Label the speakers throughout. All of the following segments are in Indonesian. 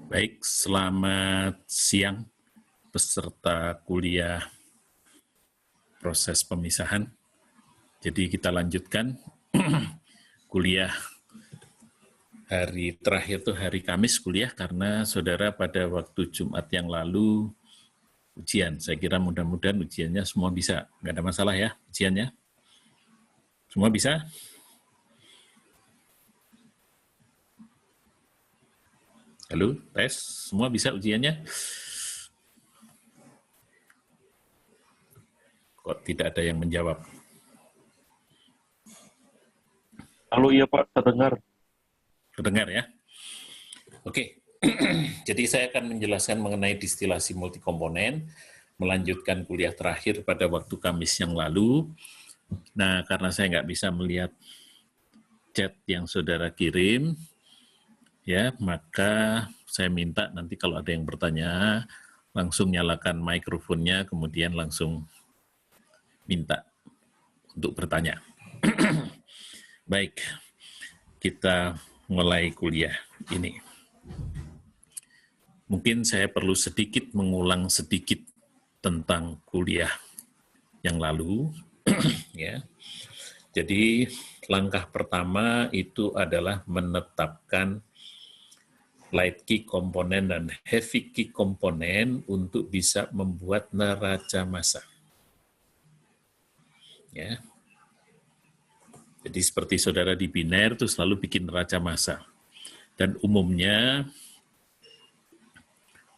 Speaker 1: Baik, selamat siang peserta kuliah proses pemisahan. Jadi kita lanjutkan kuliah hari terakhir itu hari Kamis kuliah karena saudara pada waktu Jumat yang lalu ujian. Saya kira mudah-mudahan ujiannya semua bisa. Nggak ada masalah ya ujiannya? Semua bisa? Halo, tes? Semua bisa ujiannya? Kok tidak ada yang menjawab?
Speaker 2: Halo, iya Pak, terdengar.
Speaker 1: Terdengar ya? Oke, jadi saya akan menjelaskan mengenai distilasi multikomponen, melanjutkan kuliah terakhir pada waktu Kamis yang lalu. Nah, karena saya nggak bisa melihat chat yang saudara kirim, ya, maka saya minta nanti kalau ada yang bertanya, langsung nyalakan mikrofonnya, kemudian langsung minta untuk bertanya. Baik, kita mulai kuliah ini. Mungkin saya perlu sedikit mengulang sedikit tentang kuliah yang lalu, ya. Jadi langkah pertama itu adalah menetapkan light key komponen dan heavy key komponen untuk bisa membuat neraca massa. Ya. Jadi seperti saudara di biner itu selalu bikin neraca massa. Dan umumnya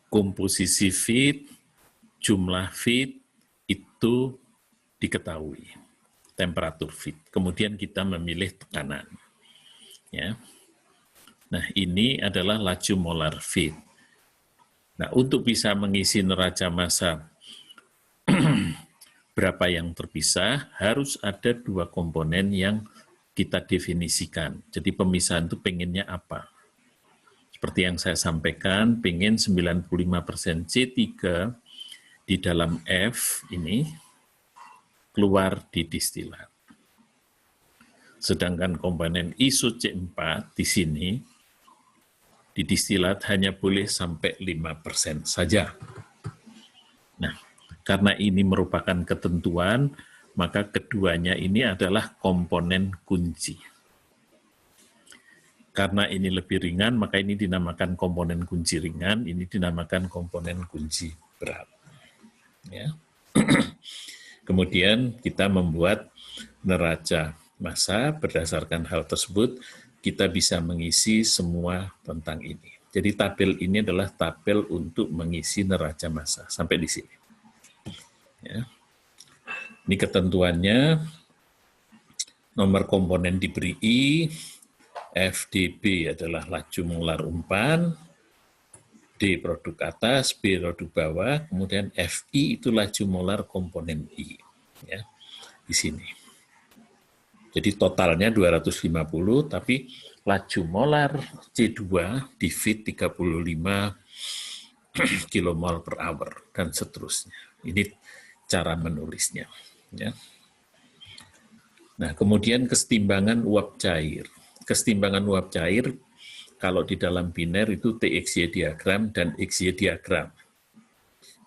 Speaker 1: komposisi feed, jumlah feed itu diketahui, temperatur feed. Kemudian kita memilih tekanan. Ya. Nah, ini adalah laju molar feed. Nah, untuk bisa mengisi neraca massa berapa yang terpisah, harus ada dua komponen yang kita definisikan. Jadi pemisahan itu pengennya apa? Seperti yang saya sampaikan, pengen 95% C3 di dalam F ini keluar di distilat. Sedangkan komponen iso C4 di sini di distilat hanya boleh sampai 5% saja. Nah, karena ini merupakan ketentuan, maka keduanya ini adalah komponen kunci. Karena ini lebih ringan, maka ini dinamakan komponen kunci ringan, ini dinamakan komponen kunci berat. Ya. Kemudian kita membuat neraca massa, berdasarkan hal tersebut, kita bisa mengisi semua tentang ini. Jadi tabel ini adalah tabel untuk mengisi neraca massa, sampai di sini. Ya. Ini ketentuannya, nomor komponen diberi I, FDB adalah laju molar umpan, D produk atas, B produk bawah, kemudian FI itu laju molar komponen I. Ya, di sini. Jadi totalnya 250, tapi laju molar C2 di feed 35 kilomol per hour, dan seterusnya. Ini cara menulisnya. Ya. Nah, kemudian kesetimbangan uap cair. Kesetimbangan uap cair, kalau di dalam biner itu TXY diagram dan XY diagram.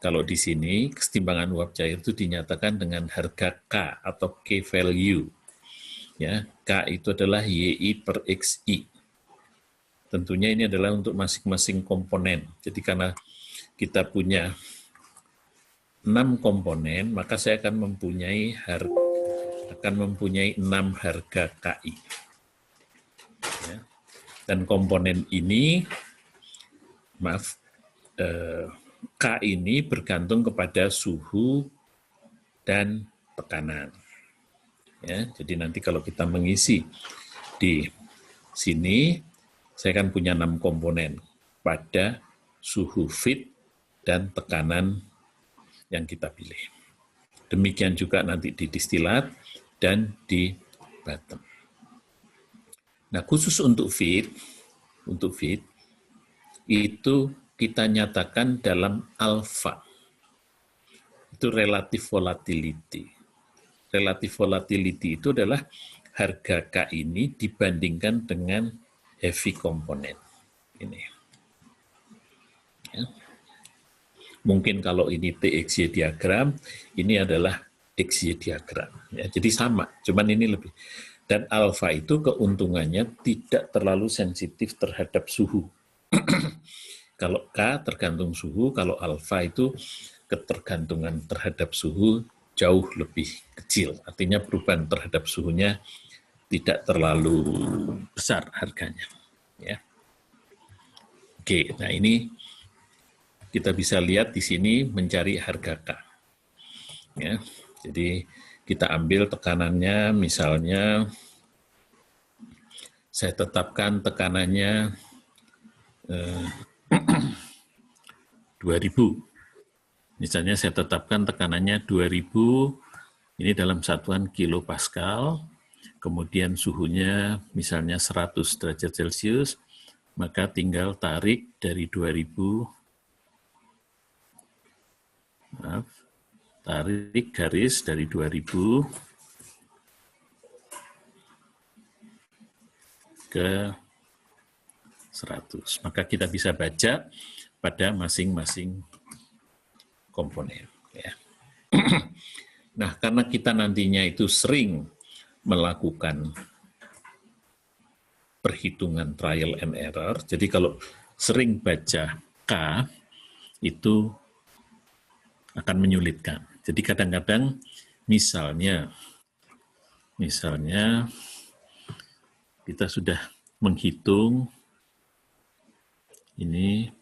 Speaker 1: Kalau di sini, kesetimbangan uap cair itu dinyatakan dengan harga K atau K value. Ya, K itu adalah YI per XI. Tentunya ini adalah untuk masing-masing komponen. Jadi karena kita punya 6 komponen, maka saya akan mempunyai 6 harga KI. Ya. Dan komponen ini, K ini bergantung kepada suhu dan tekanan. Ya, jadi nanti kalau kita mengisi di sini, saya akan punya 6 komponen pada suhu feed dan tekanan yang kita pilih. Demikian juga nanti di distilat dan di bottom. Nah, khusus untuk feed itu kita nyatakan dalam alfa. Itu relative volatility. Relative volatility itu adalah harga K ini dibandingkan dengan heavy komponen. Ini. Mungkin kalau ini TXY diagram, ini adalah XY diagram. Ya, jadi sama, cuman ini lebih. Dan alfa itu keuntungannya tidak terlalu sensitif terhadap suhu. Kalau K tergantung suhu, kalau alfa itu ketergantungan terhadap suhu jauh lebih kecil. Artinya perubahan terhadap suhunya tidak terlalu besar harganya. Ya. Oke, nah ini kita bisa lihat di sini mencari harga K. Ya, jadi kita ambil tekanannya, misalnya saya tetapkan tekanannya 2000. Misalnya saya tetapkan tekanannya 2000, ini dalam satuan kilopascal, kemudian suhunya misalnya 100 derajat Celcius, maka tinggal tarik dari 2000, tarik garis dari 2000 ke 100. Maka kita bisa baca pada masing-masing komponen. Ya. Nah, karena kita nantinya itu sering melakukan perhitungan trial and error, jadi kalau sering baca K, itu akan menyulitkan. Jadi kadang-kadang misalnya kita sudah menghitung ini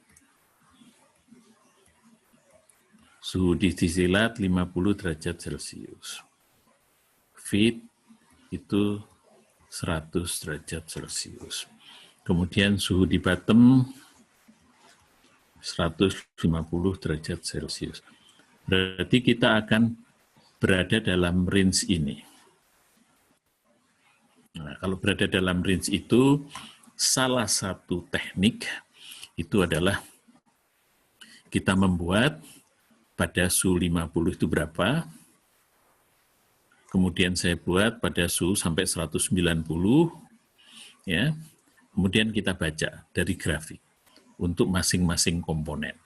Speaker 1: suhu distilat 50 derajat Celcius. Feed itu 100 derajat Celcius. Kemudian suhu di bottom 150 derajat Celcius. Berarti kita akan berada dalam range ini. Nah, kalau berada dalam range itu, salah satu teknik itu adalah kita membuat pada suhu 50 itu berapa, kemudian saya buat pada suhu sampai 190, ya. Kemudian kita baca dari grafik untuk masing-masing komponen.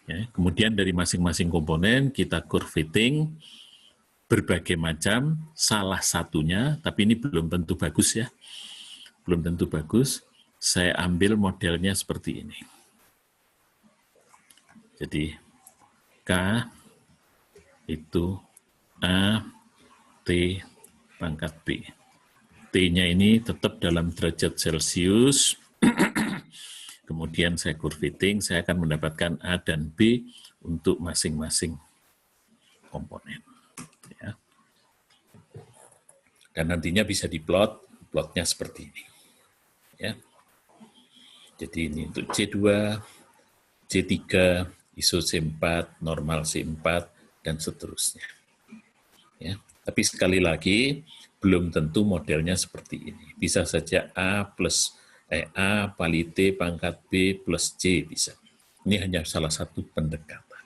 Speaker 1: Ya, kemudian dari masing-masing komponen kita curve fitting berbagai macam, salah satunya, tapi ini belum tentu bagus ya, belum tentu bagus, saya ambil modelnya seperti ini. Jadi K itu A, T pangkat B. T-nya ini tetap dalam derajat Celcius. Kemudian saya curve fitting, saya akan mendapatkan A dan B untuk masing-masing komponen. Ya. Dan nantinya bisa diplot, plotnya seperti ini. Ya. Jadi ini untuk C2, C3, ISO C4, normal C4, dan seterusnya. Ya. Tapi sekali lagi, belum tentu modelnya seperti ini. Bisa saja A kali T pangkat B plus C bisa. Ini hanya salah satu pendekatan.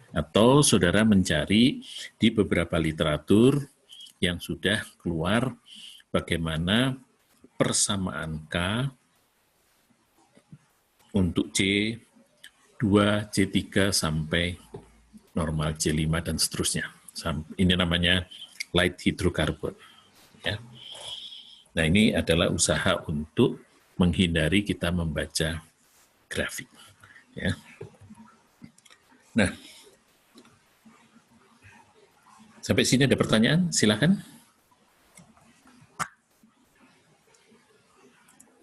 Speaker 1: Atau saudara mencari di beberapa literatur yang sudah keluar bagaimana persamaan K untuk C2, C3 sampai normal C5 dan seterusnya. Ini namanya light hydrocarbon. Ya. Nah, ini adalah usaha untuk menghindari kita membaca grafik. Ya. Nah, sampai sini ada pertanyaan? Silakan.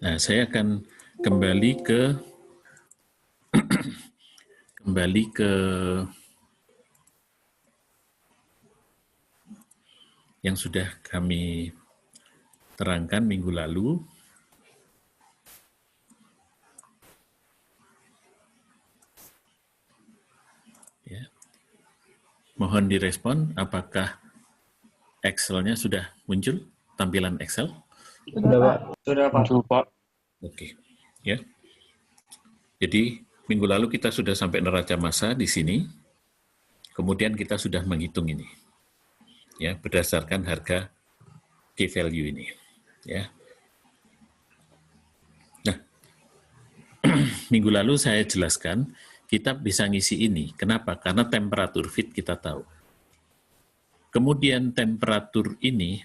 Speaker 1: Nah, saya akan kembali ke yang sudah kami terangkan minggu lalu. Ya. Mohon direspon, apakah Excel-nya sudah muncul, tampilan Excel?
Speaker 3: Sudah, Pak.
Speaker 2: Sudah, Pak. Muncul, Pak.
Speaker 1: Oke. Ya. Jadi, minggu lalu kita sudah sampai neraca massa di sini. Kemudian kita sudah menghitung ini. Ya, berdasarkan harga key value ini. Ya. Nah, minggu lalu saya jelaskan kita bisa ngisi ini. Kenapa? Karena temperatur feed kita tahu. Kemudian temperatur ini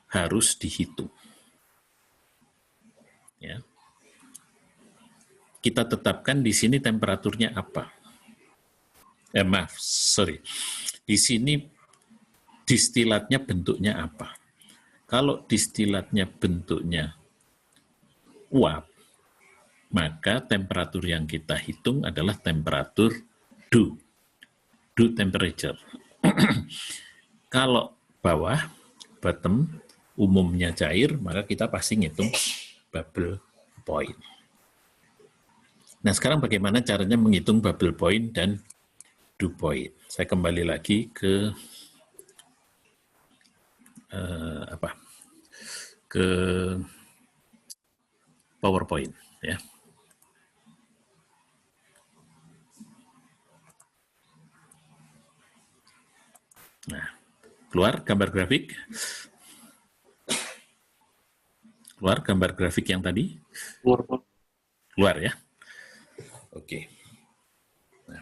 Speaker 1: harus dihitung. Ya. Kita tetapkan di sini temperaturnya apa. Di sini distilatnya bentuknya apa. Kalau distilatnya bentuknya uap, maka temperatur yang kita hitung adalah temperatur dew temperature. Kalau bawah, bottom, umumnya cair, maka kita pasti ngitung bubble point. Nah, sekarang bagaimana caranya menghitung bubble point dan dew point? Saya kembali lagi ke ke PowerPoint, ya. Nah, keluar gambar grafik. Keluar gambar grafik yang tadi? Keluar ya. Oke. Nah,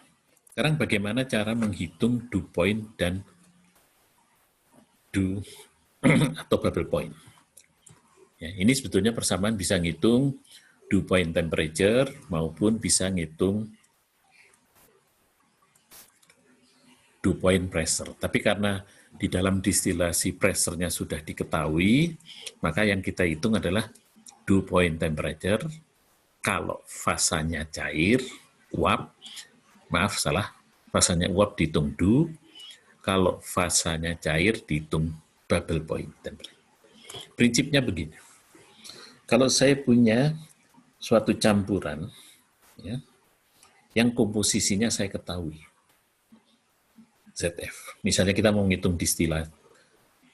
Speaker 1: sekarang bagaimana cara menghitung dew point dan dew atau bubble point? Ya, ini sebetulnya persamaan bisa ngitung dew point temperature maupun bisa ngitung dew point pressure. Tapi karena di dalam distilasi pressure-nya sudah diketahui, maka yang kita hitung adalah dew point temperature. Kalau fasanya cair, uap, fasanya uap dihitung dew. Kalau fasanya cair dihitung bubble point temperature. Prinsipnya begini. Kalau saya punya suatu campuran, ya, yang komposisinya saya ketahui, ZF. Misalnya kita mau ngitung distilat,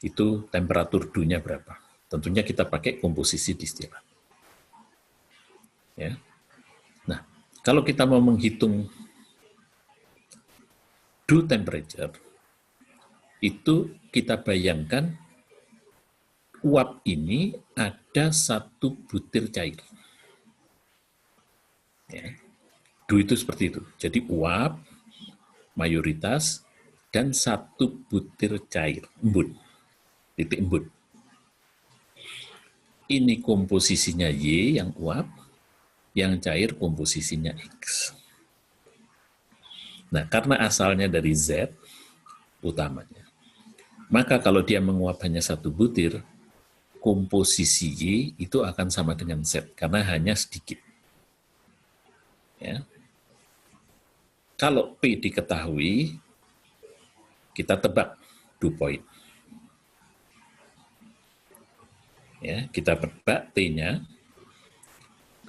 Speaker 1: itu temperatur dew-nya berapa. Tentunya kita pakai komposisi distilat. Ya. Nah, kalau kita mau menghitung dew temperature, itu kita bayangkan uap ini ada satu butir cair. Ya. Dew itu seperti itu. Jadi uap, mayoritas, dan satu butir cair, embun, titik embun. Ini komposisinya Y yang uap, yang cair komposisinya X. Nah, karena asalnya dari Z utamanya, maka kalau dia menguap hanya satu butir, komposisi Y itu akan sama dengan Z, karena hanya sedikit. Ya. Kalau P diketahui, kita tebak dew point. Ya, kita tebak T-nya.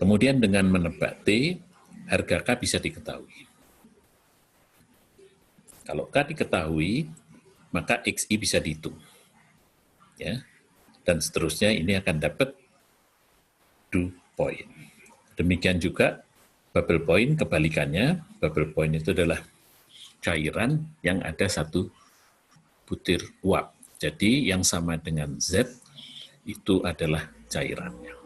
Speaker 1: Kemudian dengan menebak T, harga K bisa diketahui. Kalau K diketahui, maka XI bisa dihitung. Ya. Dan seterusnya ini akan dapat dew point. Demikian juga bubble point, kebalikannya. Bubble point itu adalah cairan yang ada satu butir uap. Jadi yang sama dengan Z itu adalah cairannya.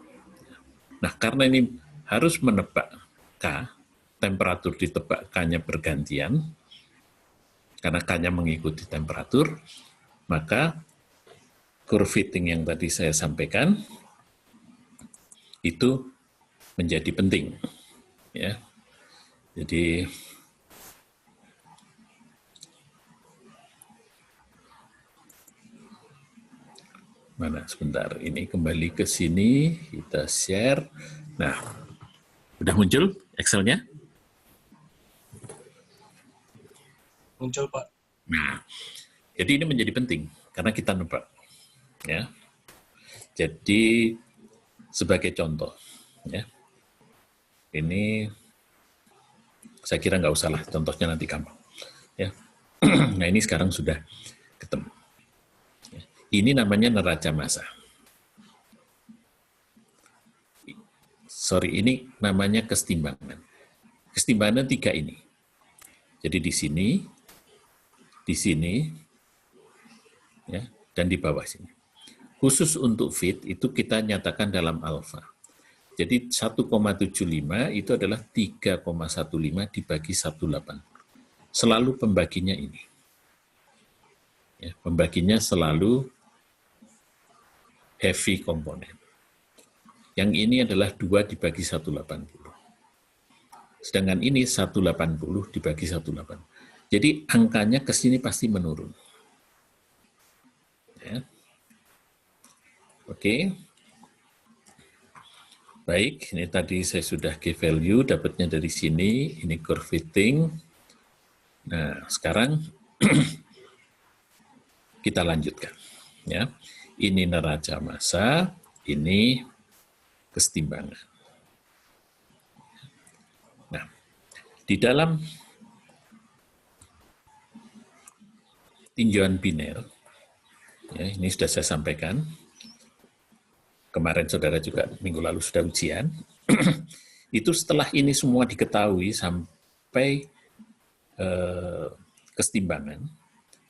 Speaker 1: Nah, karena ini harus menebak K, temperatur ditebak K-nya bergantian, karena K-nya mengikuti temperatur, maka curve fitting yang tadi saya sampaikan itu menjadi penting. Ya. Jadi mana sebentar, ini kembali ke sini, kita share. Nah, udah muncul Excel-nya?
Speaker 3: Muncul, Pak.
Speaker 1: Nah, jadi ini menjadi penting karena kita nebak. Ya. Jadi sebagai contoh, ya, ini saya kira nggak usah lah, contohnya nanti gampang. Ya. Nah, ini sekarang sudah ketemu. Ini namanya neraca massa. Ini namanya kesetimbangan. Kesetimbangan 3 ini. Jadi di sini, ya, dan di bawah sini. Khusus untuk feed itu kita nyatakan dalam alfa. Jadi 1,75 itu adalah 3,15 dibagi 180. Selalu pembaginya ini. Ya, pembaginya selalu heavy komponen. Yang ini adalah 2 dibagi 180. Sedangkan ini 180 dibagi 180. Jadi angkanya ke sini pasti menurun. Ya. Oke. Baik, ini tadi saya sudah give value, dapatnya dari sini, ini curve fitting. Nah, sekarang kita lanjutkan. Ya, ini neraca massa, ini kesetimbangan. Nah, di dalam tinjauan biner, ya, ini sudah saya sampaikan, kemarin saudara juga minggu lalu sudah ujian, itu setelah ini semua diketahui sampai kesetimbangan,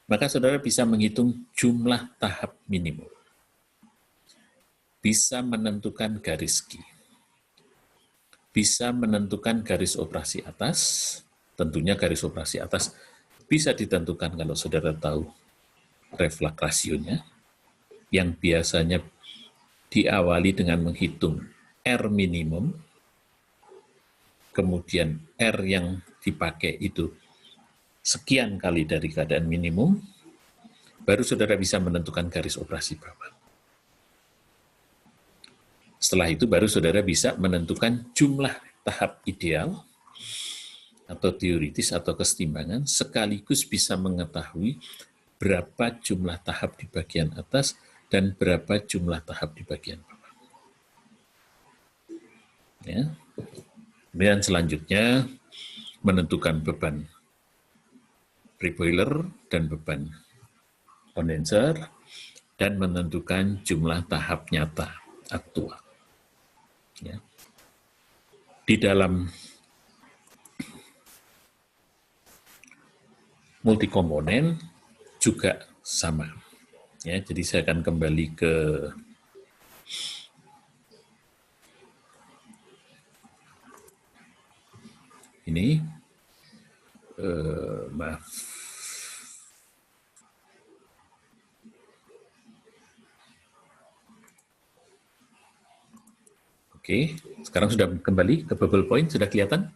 Speaker 1: maka saudara bisa menghitung jumlah tahap minimum. Bisa menentukan garis key. Bisa menentukan garis operasi atas, tentunya garis operasi atas bisa ditentukan kalau saudara tahu reflux rasionya, yang biasanya diawali dengan menghitung R minimum, kemudian R yang dipakai itu sekian kali dari keadaan minimum, baru saudara bisa menentukan garis operasi bawah. Setelah itu baru saudara bisa menentukan jumlah tahap ideal atau teoritis atau kesetimbangan, sekaligus bisa mengetahui berapa jumlah tahap di bagian atas dan berapa jumlah tahap di bagian bawah. Ya. Kemudian selanjutnya menentukan beban pre-boiler dan beban kondenser, dan menentukan jumlah tahap nyata aktual. Ya. Di dalam multikomponen juga sama. Ya, jadi saya akan kembali ke ini. Maaf. Oke, sekarang sudah kembali ke bubble point, sudah kelihatan?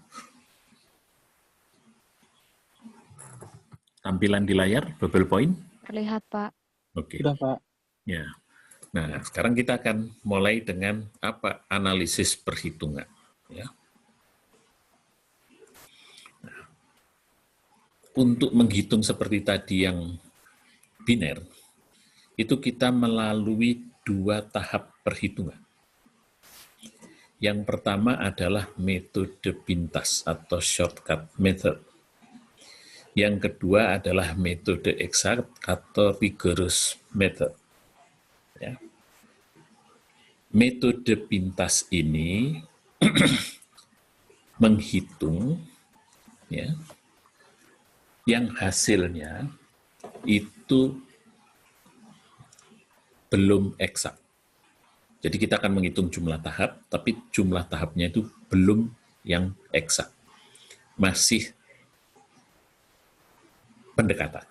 Speaker 1: Tampilan di layar bubble point?
Speaker 4: Terlihat, Pak.
Speaker 1: Oke.
Speaker 3: Sudah, Pak.
Speaker 1: Ya. Nah, sekarang kita akan mulai dengan apa? Analisis perhitungan. Ya. Nah, untuk menghitung seperti tadi yang biner, itu kita melalui 2 tahap perhitungan. Yang pertama adalah metode pintas atau shortcut method. Yang kedua adalah metode exact atau rigorous method. Ya. Metode pintas ini menghitung ya, yang hasilnya itu belum eksak. Jadi kita akan menghitung jumlah tahap, tapi jumlah tahapnya itu belum yang eksak. Masih pendekatan.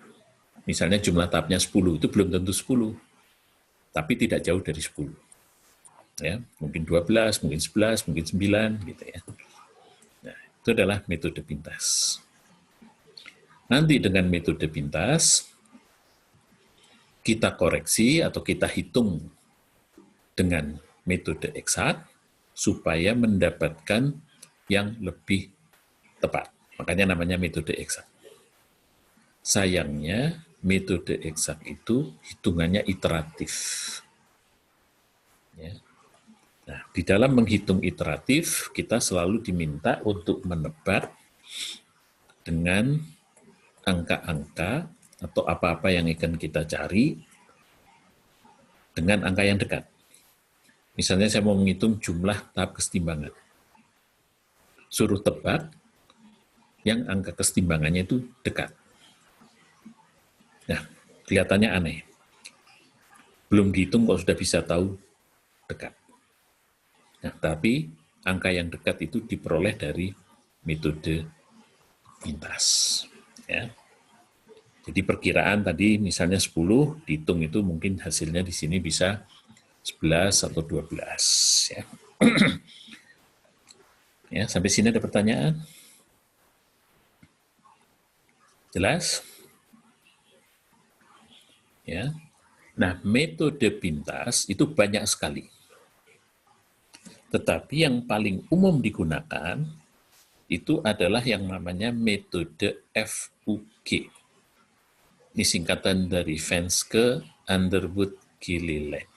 Speaker 1: Misalnya jumlah tahapnya 10, itu belum tentu 10, tapi tidak jauh dari 10. Ya, mungkin 12, mungkin 11, mungkin 9, gitu ya. Nah, itu adalah metode pintas. Nanti dengan metode pintas, kita koreksi atau kita hitung dengan metode eksak supaya mendapatkan yang lebih tepat. Makanya namanya metode eksak. Sayangnya metode eksak itu hitungannya iteratif. Ya. Nah, di dalam menghitung iteratif, kita selalu diminta untuk menebak dengan angka-angka atau apa-apa yang akan kita cari dengan angka yang dekat. Misalnya saya mau menghitung jumlah tahap kesetimbangan. Suruh tebak yang angka kesetimbangannya itu dekat. Nah, kelihatannya aneh. Belum dihitung kok sudah bisa tahu dekat. Nah, tapi angka yang dekat itu diperoleh dari metode pintas. Ya. Jadi perkiraan tadi misalnya 10, dihitung itu mungkin hasilnya di sini bisa 11 atau 12. Ya. Ya, sampai sini ada pertanyaan? Jelas? Ya. Nah, metode pintas itu banyak sekali. Tetapi yang paling umum digunakan itu adalah yang namanya metode FUG. Ini singkatan dari Venske, Underwood, Gilliland.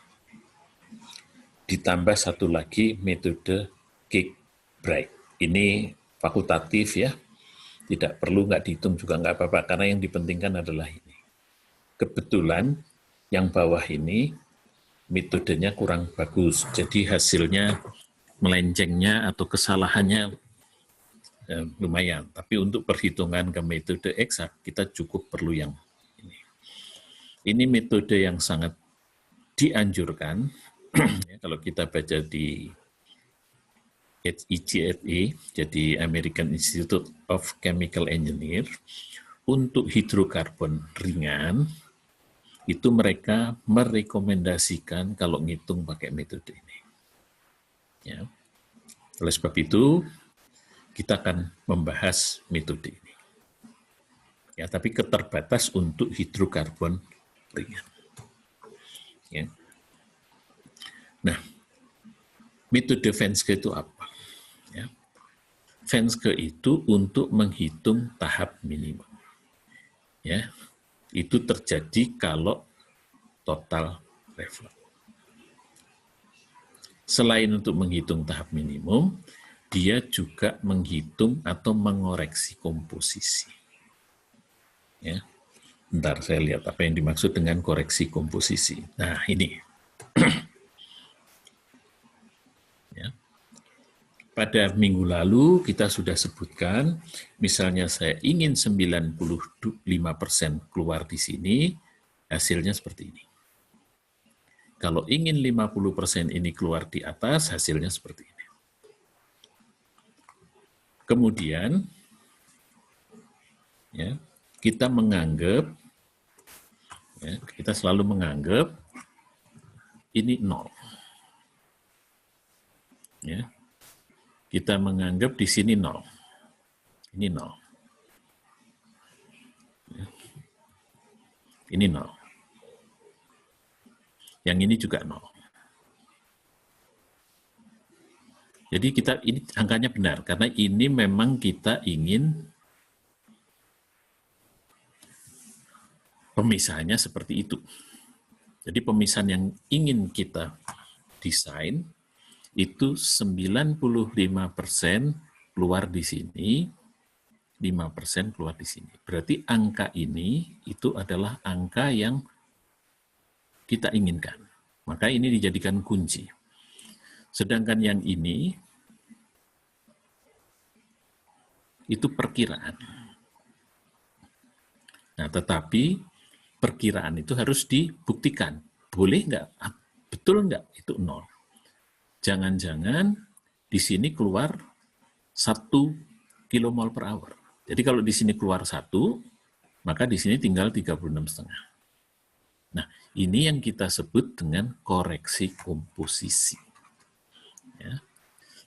Speaker 1: Ditambah satu lagi metode Kirkbride. Ini fakultatif ya, tidak perlu, nggak dihitung juga nggak apa-apa, karena yang dipentingkan adalah ini. Kebetulan yang bawah ini metodenya kurang bagus, jadi hasilnya melencengnya atau kesalahannya lumayan. Tapi untuk perhitungan ke metode eksak, kita cukup perlu yang ini. Ini metode yang sangat dianjurkan. Ya, kalau kita baca di IGLE, jadi American Institute of Chemical Engineer, untuk hidrokarbon ringan, itu mereka merekomendasikan kalau ngitung pakai metode ini. Ya. Oleh sebab itu, kita akan membahas metode ini. Ya, tapi keterbatas untuk hidrokarbon ringan. Ya. Nah, metode Venske itu apa? Ya. Venske itu untuk menghitung tahap minimum. Ya, itu terjadi kalau total reflux. Selain untuk menghitung tahap minimum, dia juga menghitung atau mengoreksi komposisi. Ya, bentar saya lihat apa yang dimaksud dengan koreksi komposisi. Nah, ini. Ya. Pada minggu lalu kita sudah sebutkan, misalnya saya ingin 95% keluar di sini, hasilnya seperti ini. Kalau ingin 50% ini keluar di atas, hasilnya seperti ini. Kemudian, ya, kita menganggap, ya, kita selalu menganggap ini 0. Ya. Kita menganggap di sini 0. Ini 0. Ya. Ini 0. Yang ini juga 0. Jadi kita ini angkanya benar, karena ini memang kita ingin pemisahannya seperti itu. Jadi pemisahan yang ingin kita desain itu 95% keluar di sini, 5% keluar di sini. Berarti angka ini itu adalah angka yang kita inginkan. Maka ini dijadikan kunci. Sedangkan yang ini itu perkiraan. Nah, tetapi perkiraan itu harus dibuktikan. Boleh nggak? Betul nggak? Itu 0. Jangan-jangan di sini keluar 1 kilomol per hour. Jadi kalau di sini keluar 1, maka di sini tinggal 36,5. Nah, ini yang kita sebut dengan koreksi komposisi. Ya.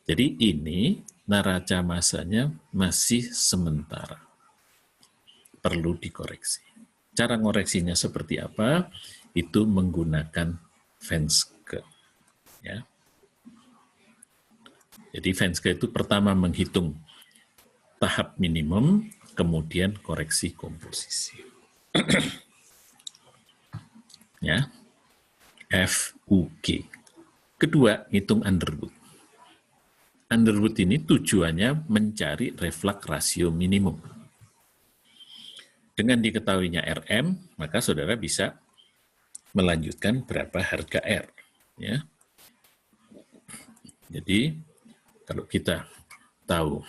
Speaker 1: Jadi ini neraca massanya masih sementara. Perlu dikoreksi. Cara ngoreksinya seperti apa? Itu menggunakan Venske. Ya. Jadi Venske itu pertama menghitung tahap minimum, kemudian koreksi komposisi. Ya, FUG. Kedua, hitung Underwood. Underwood ini tujuannya mencari reflux rasio minimum. Dengan diketahuinya RM, maka saudara bisa melanjutkan berapa harga R. Ya. Jadi, kalau kita tahu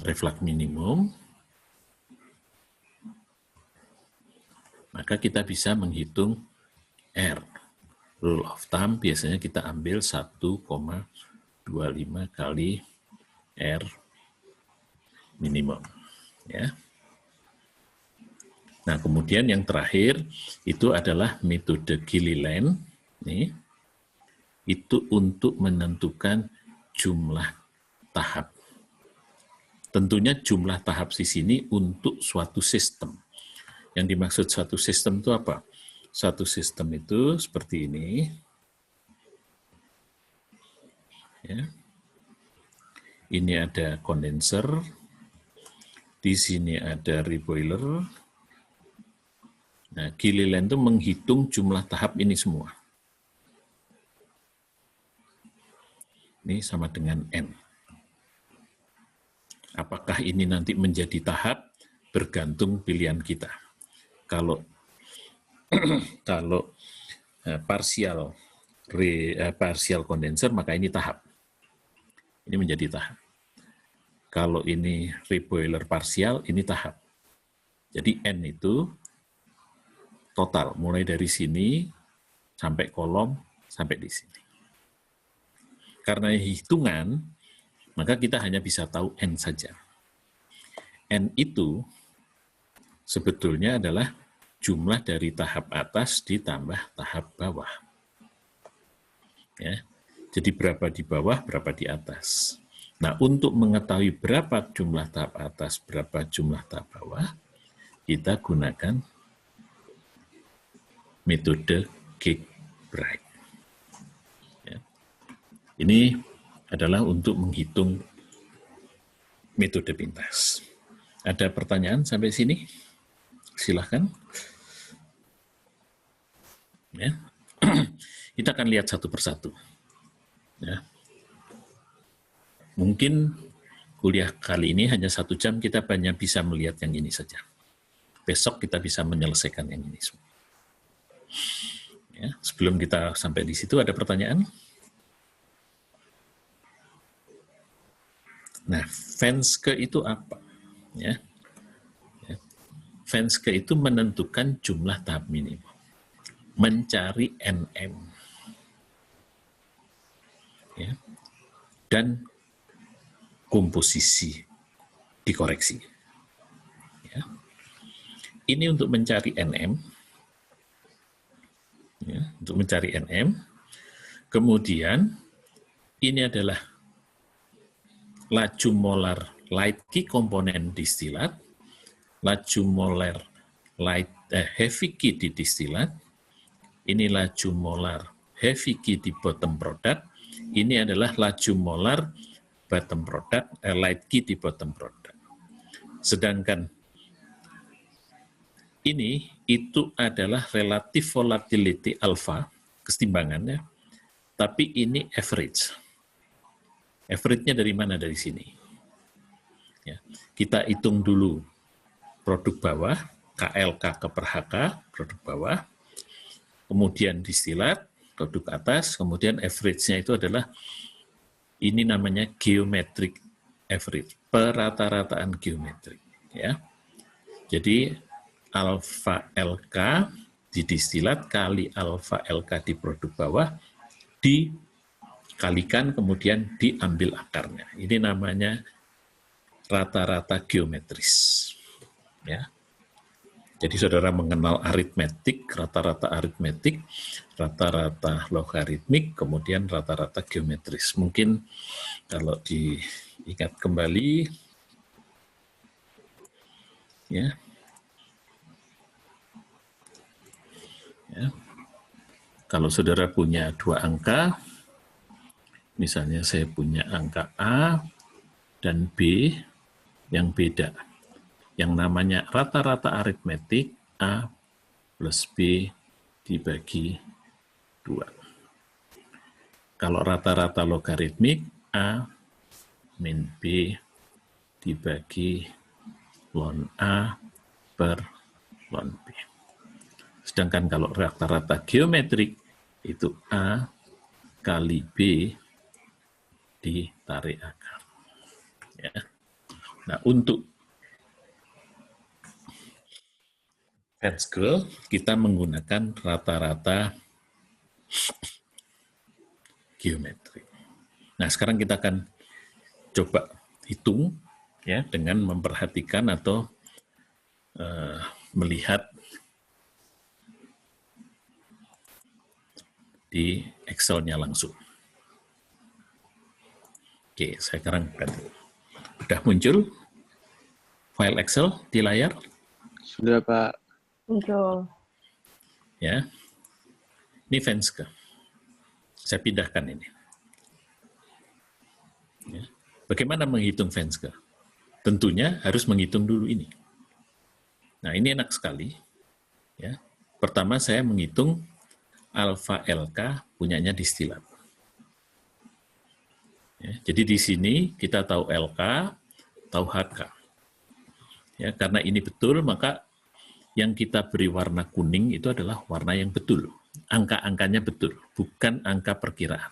Speaker 1: reflux minimum, maka kita bisa menghitung R. Rule of thumb biasanya kita ambil 1,25 kali R minimum. Ya. Nah, kemudian yang terakhir itu adalah metode Gilliland. Nih, itu untuk menentukan jumlah tahap. Tentunya jumlah tahap di sini untuk suatu sistem. Yang dimaksud suatu sistem itu apa? Suatu sistem itu seperti ini. Ya. Ini ada kondenser, di sini ada reboiler. Nah, Gilliland itu menghitung jumlah tahap ini semua. Ini sama dengan N. Apakah ini nanti menjadi tahap? Bergantung pilihan kita. Kalau partial kondenser, maka ini tahap. Ini menjadi tahap. Kalau ini reboiler parsial, ini tahap. Jadi N itu total, mulai dari sini sampai kolom, sampai di sini. Karena hitungan, maka kita hanya bisa tahu N saja. N itu sebetulnya adalah jumlah dari tahap atas ditambah tahap bawah. Ya. Jadi berapa di bawah, berapa di atas. Nah, untuk mengetahui berapa jumlah tahap atas, berapa jumlah tahap bawah, kita gunakan metode Kirkbride. Ya. Ini adalah untuk menghitung metode pintas. Ada pertanyaan sampai sini? Silahkan. Ya. Kita akan lihat satu persatu. Ya. Mungkin kuliah kali ini hanya 1 jam, kita hanya bisa melihat yang ini saja. Besok kita bisa menyelesaikan yang ini semua. Ya, sebelum kita sampai di situ, ada pertanyaan? Nah, Fenske itu apa? Ya. Fenske itu menentukan jumlah tahap minimum. Mencari NM. Ya. Dan komposisi dikoreksi. Ya. Ini untuk mencari NM. Ya, untuk mencari NM. Kemudian ini adalah laju molar light key komponen distilat, laju molar heavy key di distilat, ini laju molar heavy key di bottom product, ini adalah laju molar bottom product, light key di bottom product. Sedangkan ini itu adalah relative volatility alpha, kesetimbangannya, tapi ini average. Average-nya dari mana? Dari sini. Ya. Kita hitung dulu produk bawah, KLK ke per HK, produk bawah, kemudian distilat, produk atas, kemudian average-nya itu adalah, ini namanya geometric average, perata-rataan geometrik. Ya. Jadi, alfa LK di distilat kali alfa LK di produk bawah dikalikan kemudian diambil akarnya. Ini namanya rata-rata geometris. Ya. Jadi saudara mengenal aritmetik, rata-rata aritmetik, rata-rata logaritmik, kemudian rata-rata geometris. Mungkin kalau diingat kembali, ya. Ya. Kalau saudara punya 2 angka, misalnya saya punya angka A dan B yang beda, yang namanya rata-rata aritmetik A plus B dibagi 2. Kalau rata-rata logaritmik A min B dibagi ln A per ln B. Sedangkan kalau rata-rata geometrik itu A kali B ditarik akar. Ya. Nah, untuk Fenske kita menggunakan rata-rata geometri. Nah, sekarang kita akan coba hitung ya dengan memperhatikan atau melihat di Excel-nya langsung. Oke, sekarang sudah muncul file Excel di layar?
Speaker 4: Sudah, Pak.
Speaker 5: Muncul.
Speaker 1: Ya. Ini Venska. Saya pindahkan ini. Ya. Bagaimana menghitung Venska? Tentunya harus menghitung dulu ini. Nah, ini enak sekali. Ya. Pertama saya menghitung alfa LK punyanya distilat. Ya, jadi di sini kita tahu LK, tahu HK. Ya, karena ini betul, maka yang kita beri warna kuning itu adalah warna yang betul. Angka-angkanya betul, bukan angka perkiraan.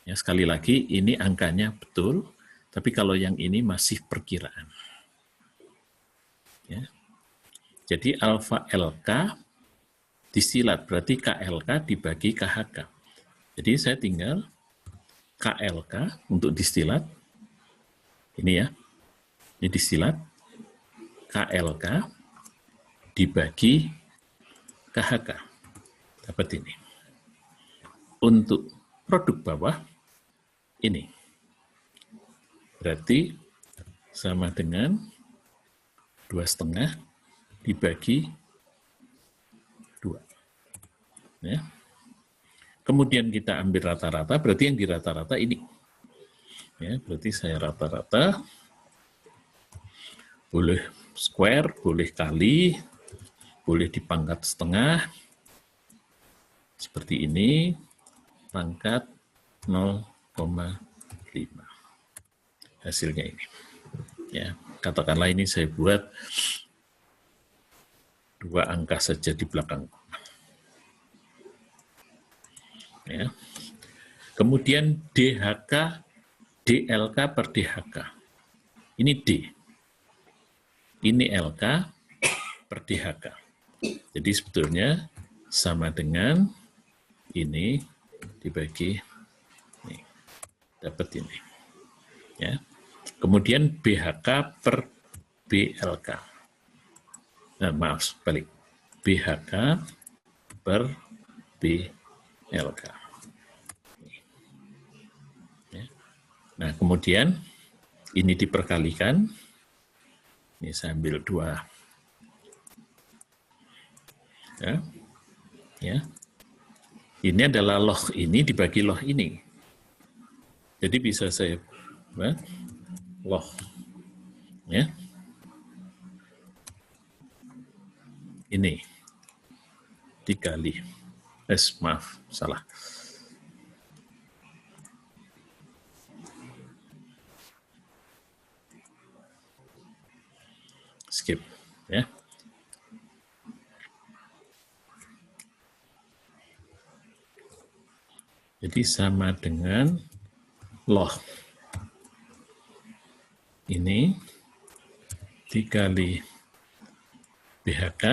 Speaker 1: Ya, sekali lagi, ini angkanya betul, tapi kalau yang ini masih perkiraan. Ya. Jadi alfa LK distilat, berarti KLK dibagi KHK. Jadi saya tinggal KLK untuk distilat, ini ya, ini distilat, KLK dibagi KHK, dapat ini. Untuk produk bawah, ini. Berarti sama dengan 2,5 dibagi 2. Ya. Kemudian kita ambil rata-rata, berarti yang di rata-rata ini. Ya, berarti saya rata-rata, boleh square, boleh kali, boleh dipangkat setengah, seperti ini, pangkat 0,5. Hasilnya ini. Ya, katakanlah ini saya buat 2 angka saja di belakang. Ya. Kemudian DHK, DLK per DHK. Ini D. Ini LK per DHK. Jadi sebetulnya sama dengan ini dibagi ini. Dapat ini. Ya. Kemudian BHK per BLK. Nah, maaf, balik. BHK per BLK. Nah, kemudian ini diperkalikan. Ini saya ambil 2. Ya. Ya. Ini adalah log ini dibagi log ini. Jadi bisa saya buat log. Ya. Ini dikali. Maaf, salah. Skip, ya. Jadi sama dengan log ini dikali BHK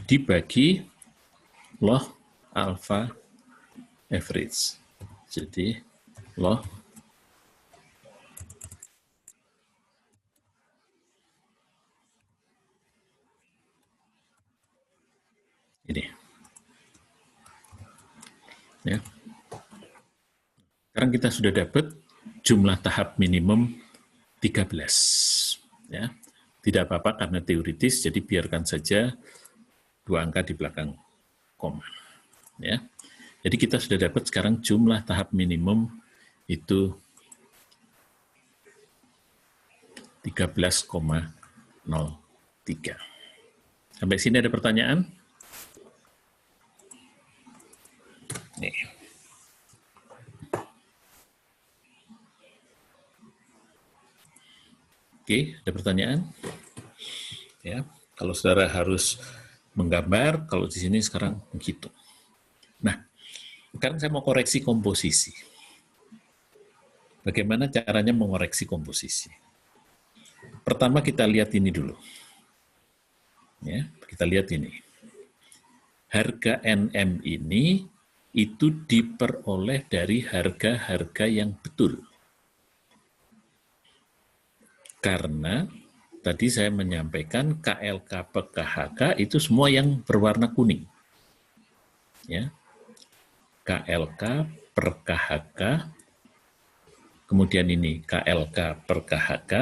Speaker 1: dibagi log alpha average. Jadi log ini. Ya. Sekarang kita sudah dapat jumlah tahap minimum 13. Ya. Tidak apa-apa karena teoritis, jadi biarkan saja 2 angka di belakang koma. Ya. Jadi kita sudah dapat sekarang jumlah tahap minimum itu 13,03. Sampai sini ada pertanyaan? Nih. Oke, ada pertanyaan? Ya, kalau saudara harus menggambar, kalau di sini sekarang menghitung. Nah, sekarang saya mau koreksi komposisi. Bagaimana caranya mengoreksi komposisi? Pertama kita lihat ini dulu. Ya, kita lihat ini. harga NM ini itu diperoleh dari harga-harga yang betul. Karena tadi saya menyampaikan KLK PKHK itu semua yang berwarna kuning. Ya. KLK per KHK, kemudian ini KLK per KHK,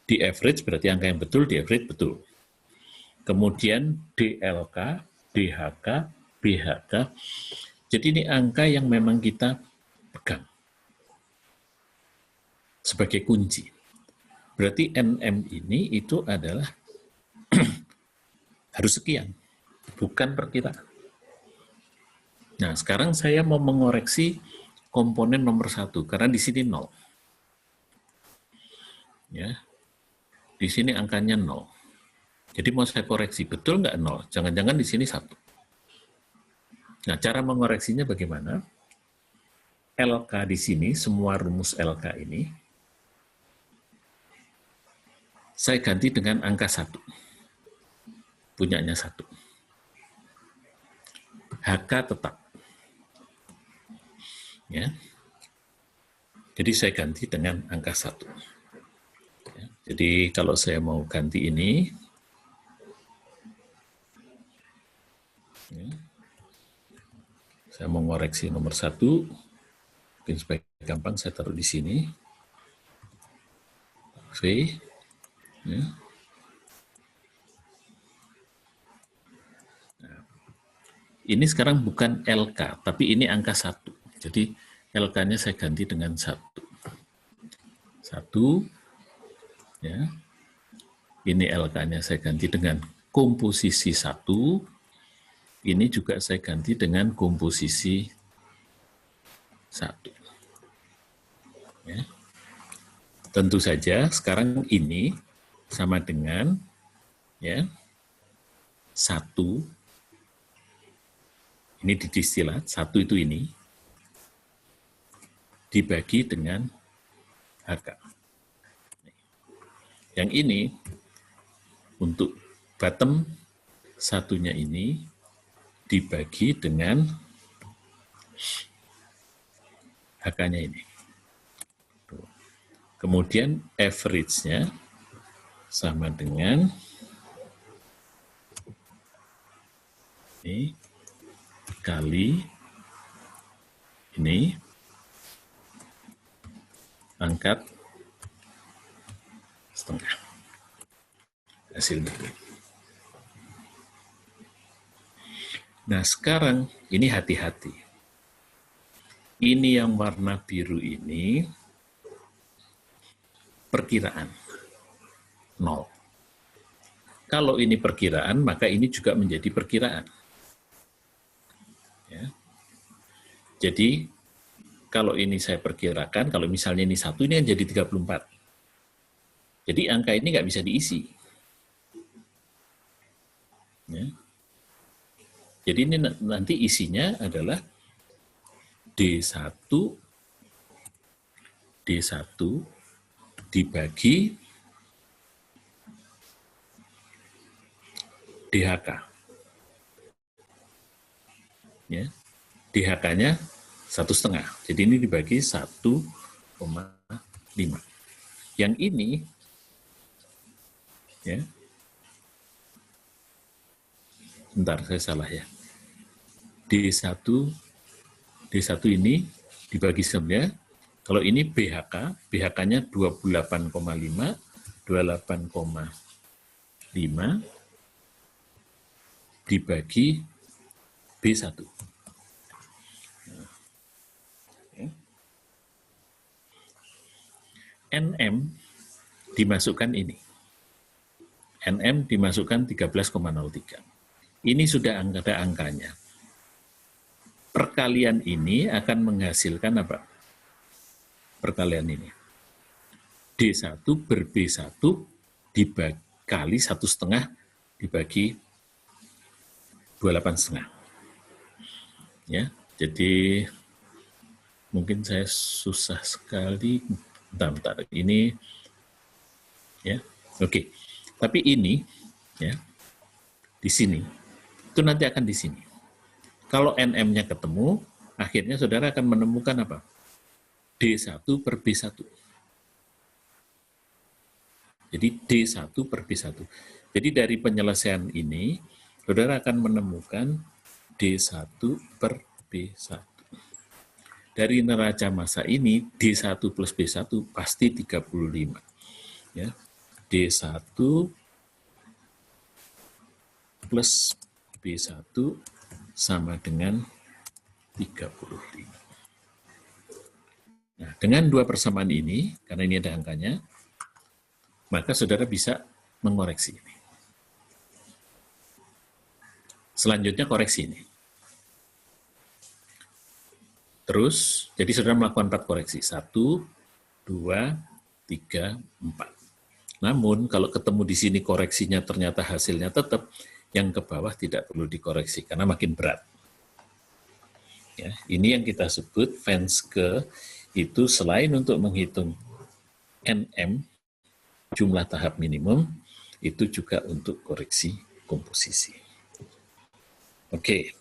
Speaker 1: di average berarti angka yang betul, di average betul. Kemudian DLK, DHK, BHK, jadi ini angka yang memang kita pegang sebagai kunci. Berarti NM ini itu adalah harus sekian, bukan perkiraan. Nah, sekarang saya mau mengoreksi komponen nomor 1, karena di sini 0. Ya, di sini angkanya 0. Jadi mau saya koreksi, betul nggak 0? Jangan-jangan di sini 1. Nah, cara mengoreksinya bagaimana? LK di sini, semua rumus LK ini, saya ganti dengan angka 1. Punyanya 1. HK tetap. Ya. Jadi saya ganti dengan angka 1. Ya. Jadi kalau saya mau ganti ini, ya, saya mau ngoreksi nomor 1, mungkin supaya gampang saya taruh di sini. V. Ya. Nah, ini sekarang bukan LK, tapi ini angka 1. Jadi LK-nya saya ganti dengan 1. 1, ya. Ini LK-nya saya ganti dengan komposisi 1. Ini juga saya ganti dengan komposisi 1. Ya. Tentu saja sekarang ini sama dengan ya 1, ini di distilat, 1 itu ini dibagi dengan HK. Yang ini untuk bottom satunya ini dibagi dengan HK-nya ini. Kemudian average-nya sama dengan ini kali ini angkat setengah hasilnya. Nah sekarang ini hati-hati. Ini yang warna biru ini perkiraan 0. Kalau ini perkiraan, maka ini juga menjadi perkiraan. Ya. Jadi kalau ini saya perkirakan, kalau misalnya ini 1, ini jadi 34. Jadi angka ini nggak bisa diisi. Ya. Jadi ini nanti isinya adalah D1 dibagi DHK. Ya. DHK-nya 1,5. Jadi ini dibagi 1,5. Yang ini ya. Bentar, saya salah ya. D1 ini dibagi sebenarnya, kalau ini BHK, BHK-nya 28,5 dibagi B1. NM dimasukkan ini. NM dimasukkan 13,03. Ini sudah ada angkanya. Perkalian ini akan menghasilkan apa? Perkalian ini. D1 ber B1 dikali 1,5 dibagi 28,5. Ya, jadi mungkin saya susah sekali. Bentar. Ini ya. Oke. Tapi ini ya di sini itu nanti akan di sini. Kalau NM-nya ketemu, akhirnya saudara akan menemukan apa? D1 per B1. Jadi D1 per B1. Jadi dari penyelesaian ini, saudara akan menemukan D1 per B1. Dari neraca massa ini, D1 plus B1 pasti 35. Ya. D1 plus B1 sama dengan 35. Nah, dengan dua persamaan ini, karena ini ada angkanya, maka saudara bisa mengoreksi ini. Selanjutnya koreksi ini. Terus, jadi saudara melakukan 4 koreksi. 1, 2, 3, 4. Namun, kalau ketemu di sini koreksinya ternyata hasilnya tetap, yang ke bawah tidak perlu dikoreksi, karena makin berat. Ya, ini yang kita sebut Venske, itu selain untuk menghitung NM, jumlah tahap minimum, itu juga untuk koreksi komposisi. Oke,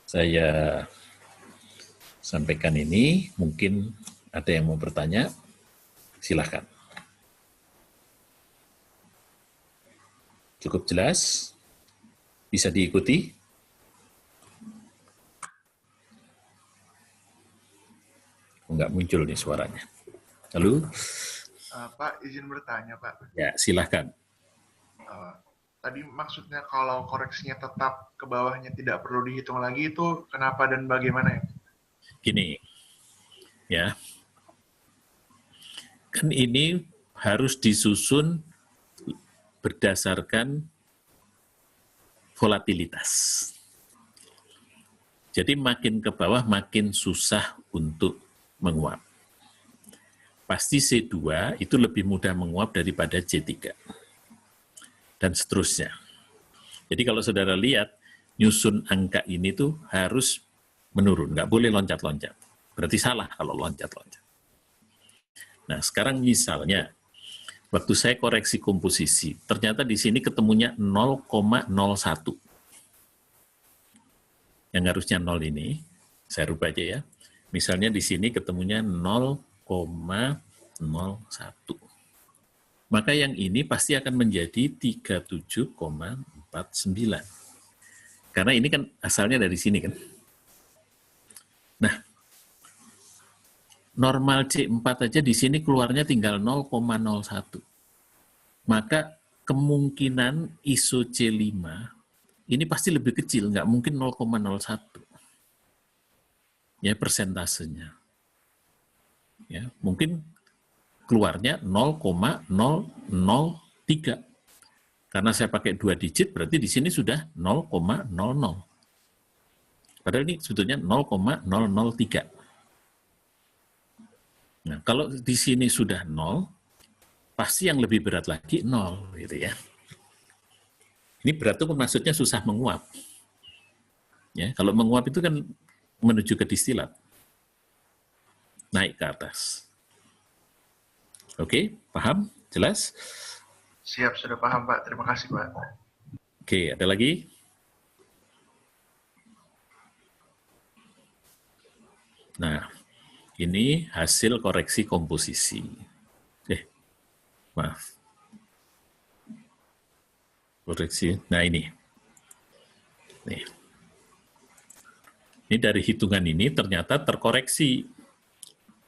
Speaker 1: saya sampaikan ini, mungkin ada yang mau bertanya, silahkan. Cukup jelas? Bisa diikuti? Enggak muncul nih suaranya. Lalu?
Speaker 4: Pak, izin bertanya, Pak.
Speaker 1: Ya, silahkan.
Speaker 4: Tadi maksudnya kalau koreksinya tetap ke bawahnya tidak perlu dihitung lagi, itu kenapa dan bagaimana ya?
Speaker 1: Gini, ya. Kan ini harus disusun berdasarkan volatilitas. Jadi makin ke bawah makin susah untuk menguap. Pasti C2 itu lebih mudah menguap daripada C3. Dan seterusnya. Jadi kalau saudara lihat, nyusun angka ini tuh harus menurun, nggak boleh loncat-loncat. Berarti salah kalau loncat-loncat. Nah, sekarang misalnya, waktu saya koreksi komposisi, ternyata di sini ketemunya 0,01. Yang harusnya 0 ini, saya rubah aja ya. Misalnya di sini ketemunya 0,01. Maka yang ini pasti akan menjadi 37,49. Karena ini kan asalnya dari sini kan. Nah, normal C4 aja di sini keluarnya tinggal 0,01. Maka kemungkinan ISO C5 ini pasti lebih kecil, nggak mungkin 0,01. Ya, persentasenya. Ya, mungkin keluarnya 0,003. Karena saya pakai 2 digit, berarti di sini sudah 0,00. Padahal ini sebetulnya 0,003. Nah, kalau di sini sudah 0, pasti yang lebih berat lagi 0, gitu ya. Ini berat itu maksudnya susah menguap. Ya, kalau menguap itu kan menuju ke distilat. Naik ke atas. Oke, paham? Jelas?
Speaker 4: Siap, sudah paham, Pak. Terima kasih, Pak.
Speaker 1: Oke, ada lagi? Nah, ini hasil koreksi komposisi. Maaf. Koreksi. Nah, ini. Nih. Ini dari hitungan ini ternyata terkoreksi.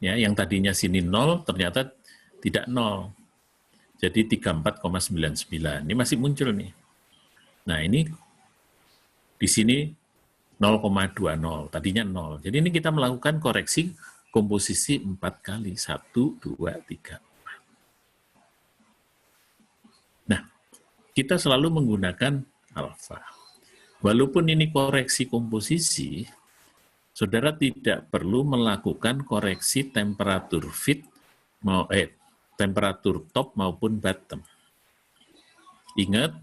Speaker 1: Ya, yang tadinya sini 0 ternyata tidak 0. Jadi 34,99. Ini masih muncul nih. Nah, ini di sini 0,20. Tadinya 0. Jadi ini kita melakukan koreksi komposisi 4 kali. 1, 2, 3, 4. Nah, kita selalu menggunakan alfa. Walaupun ini koreksi komposisi, saudara tidak perlu melakukan koreksi temperatur feed, temperatur top maupun bottom. Ingat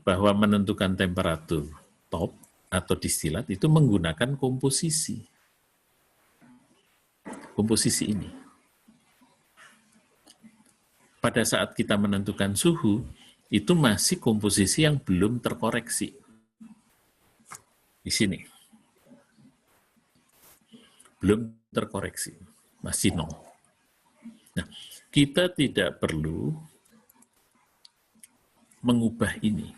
Speaker 1: bahwa menentukan temperatur top atau distilat itu menggunakan komposisi. Komposisi ini. Pada saat kita menentukan suhu, itu masih komposisi yang belum terkoreksi. Di sini. Belum terkoreksi. Masih 0. Nah, kita tidak perlu mengubah ini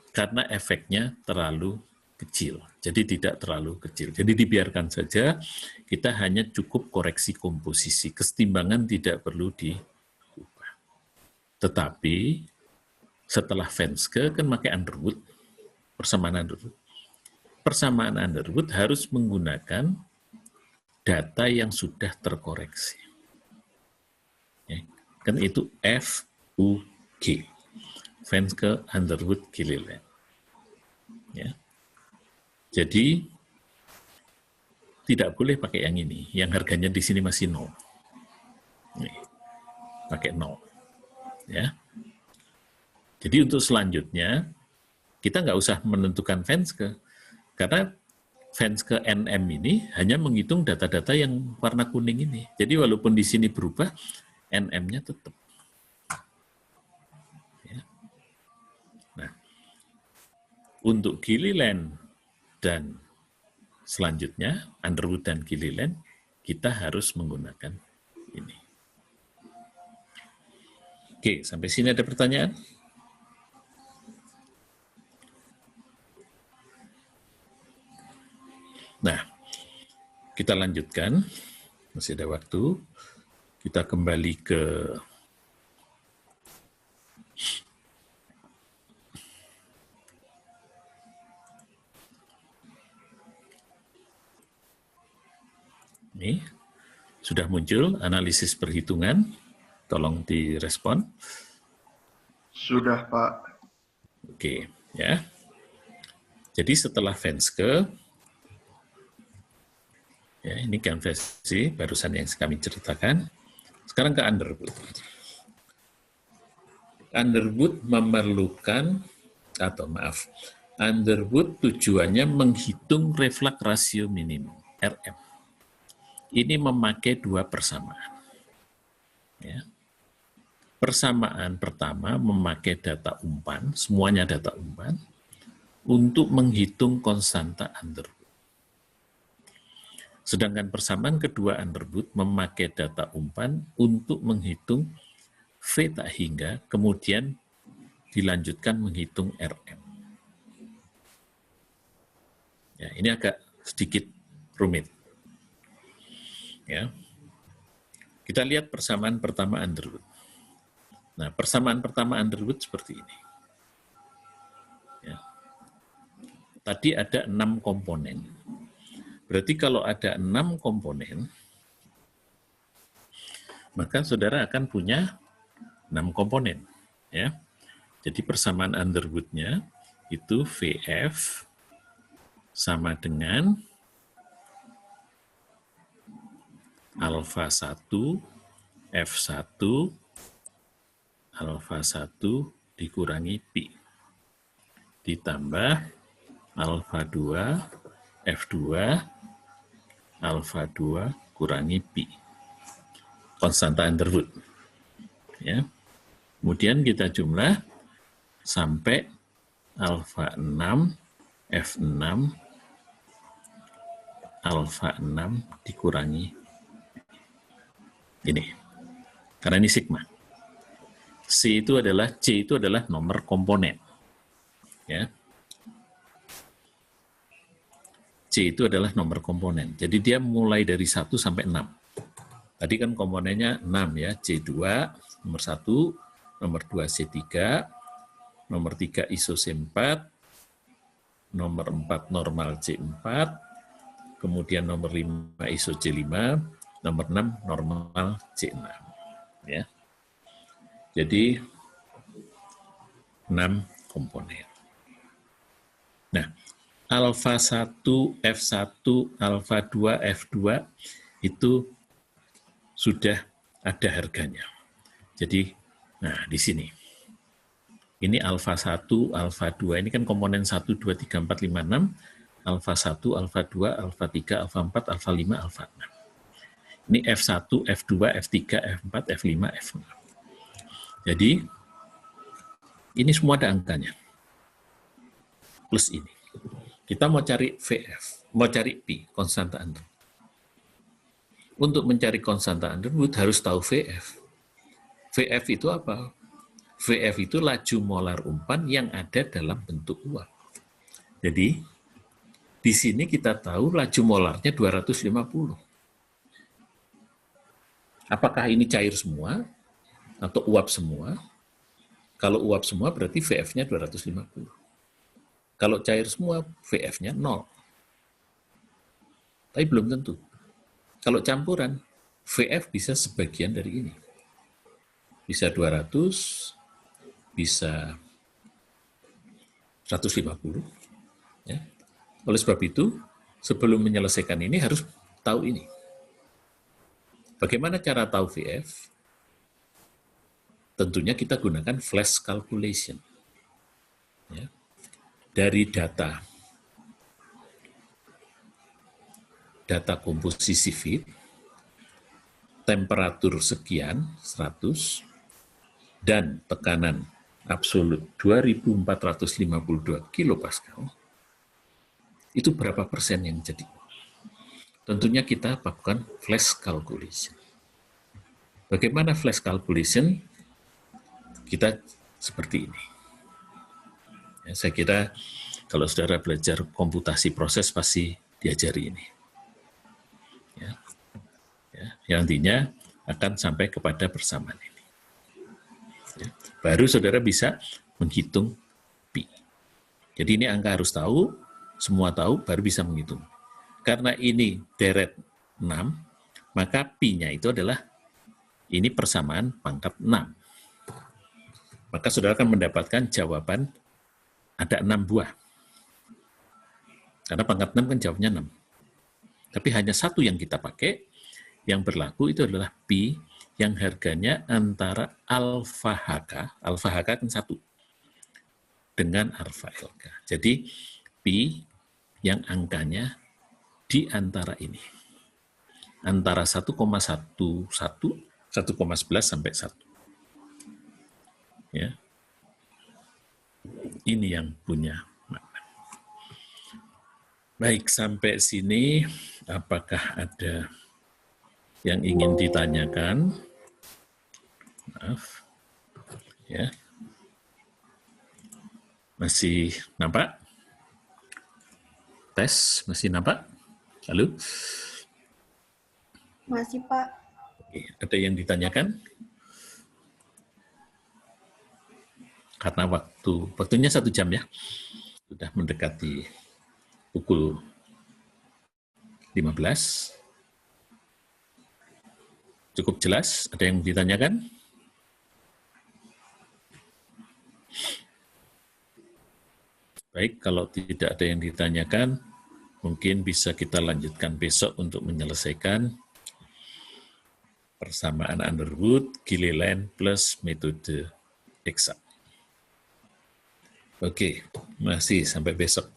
Speaker 1: karena efeknya terlalu kecil. Jadi tidak terlalu kecil. Jadi dibiarkan saja, kita hanya cukup koreksi komposisi. Kesetimbangan tidak perlu diubah. Tetapi setelah Venske kan pakai Underwood, persamaan Underwood. Persamaan Underwood harus menggunakan data yang sudah terkoreksi. Ya, kan itu FUG. Venske, Underwood, Gilliland. Ya. Jadi, tidak boleh pakai yang ini, yang harganya di sini masih 0. Nih, pakai 0. Ya. Jadi untuk selanjutnya, kita nggak usah menentukan Venske, karena Venske NM ini hanya menghitung data-data yang warna kuning ini. Jadi walaupun di sini berubah, NM-nya tetap. Untuk Gilliland dan selanjutnya, Underwood dan Gilliland, kita harus menggunakan ini. Oke, sampai sini ada pertanyaan? Nah, kita lanjutkan. Masih ada waktu. Kita kembali ke ini sudah muncul analisis perhitungan, tolong direspon.
Speaker 4: Sudah, Pak.
Speaker 1: Oke, ya. Jadi setelah Venske, ya ini kan versi barusan yang kami ceritakan. Sekarang ke Underwood. Underwood memerlukan, Underwood tujuannya menghitung reflux rasio minimum, RM. Ini memakai 2 persamaan. Ya. Persamaan pertama memakai data umpan, semuanya data umpan, untuk menghitung konstanta Underwood. Sedangkan persamaan kedua Underwood memakai data umpan untuk menghitung V tak hingga, kemudian dilanjutkan menghitung RM. Ya, ini agak sedikit rumit. Ya. Kita lihat persamaan pertama Underwood. Nah, persamaan pertama Underwood seperti ini. Ya. Tadi ada 6 komponen. Berarti kalau ada 6 komponen, maka saudara akan punya 6 komponen. Ya. Jadi persamaan Underwood-nya itu VF sama dengan alfa 1, F1, alfa 1 dikurangi pi, ditambah alfa 2, F2, alfa 2 kurangi pi. Konstanta Underwood. Ya. Kemudian kita jumlah sampai alfa 6, F6, alfa 6 dikurangi ini, karena ini sigma. C itu adalah nomor komponen. Ya. C itu adalah nomor komponen. Jadi dia mulai dari 1 sampai 6. Tadi kan komponennya 6 ya, C2, nomor 1, nomor 2 C3, nomor 3 iso C4, nomor 4 normal C4, kemudian nomor 5 iso C5, nomor 6 normal C6. Ya. Jadi 6 komponen. Nah, alfa 1, F1, alfa 2, F2 itu sudah ada harganya. Jadi, nah di sini. Ini alfa 1, alfa 2, ini kan komponen 1, 2, 3, 4, 5, 6. Alfa 1, alfa 2, alfa 3, alfa 4, alfa 5, alfa 6. Ini F1, F2, F3, F4, F5, F6. Jadi, Ini semua ada angkanya. Plus ini. Kita mau cari VF, mau cari P, konstanta Underwood. Untuk mencari konstanta Underwood harus tahu VF. VF itu apa? VF itu laju molar umpan yang ada dalam bentuk uap. Jadi, di sini kita tahu laju molarnya 250. Apakah ini cair semua atau uap semua? Kalau uap semua berarti VF-nya 250. Kalau cair semua, VF-nya 0. Tapi belum tentu. Kalau campuran, VF bisa sebagian dari ini. Bisa 200, bisa 150. Ya. Oleh sebab itu, sebelum menyelesaikan ini harus tahu ini. Bagaimana cara tahu VF? Tentunya kita gunakan flash calculation. Ya. Dari data komposisi feed, temperatur sekian, 100, dan tekanan absolut 2452 kilopascal, itu berapa persen yang jadi? Tentunya kita lakukan flash calculation. Bagaimana flash calculation? Kita seperti ini. Ya, saya kira kalau saudara belajar komputasi proses pasti diajari ini. Yang nantinya akan sampai kepada persamaan ini. Ya, baru saudara bisa menghitung pi. Jadi ini angka harus tahu, semua tahu, baru bisa menghitung. Karena ini deret 6, maka pi-nya itu adalah ini persamaan pangkat 6. Maka saudara akan mendapatkan jawaban ada 6 buah. Karena pangkat 6 kan jawabnya 6. Tapi hanya satu yang kita pakai, yang berlaku itu adalah pi yang harganya antara alfa HK kan 1, dengan alfa LK. Jadi pi yang angkanya di antara ini. Antara 1,11 sampai 1. Ya. Ini yang punya makna. Baik, sampai sini apakah ada yang ingin ditanyakan? Maaf. Ya. Masih nampak? Tes, masih nampak? Halo?
Speaker 5: Masih, Pak.
Speaker 1: Oke, ada yang ditanyakan? Karena waktunya 1 jam ya, sudah mendekati pukul 15. Cukup jelas? Ada yang ditanyakan? Baik, kalau tidak ada yang ditanyakan, mungkin bisa kita lanjutkan besok untuk menyelesaikan persamaan Underwood, Gilliland plus metode eksak. Oke, masih sampai besok.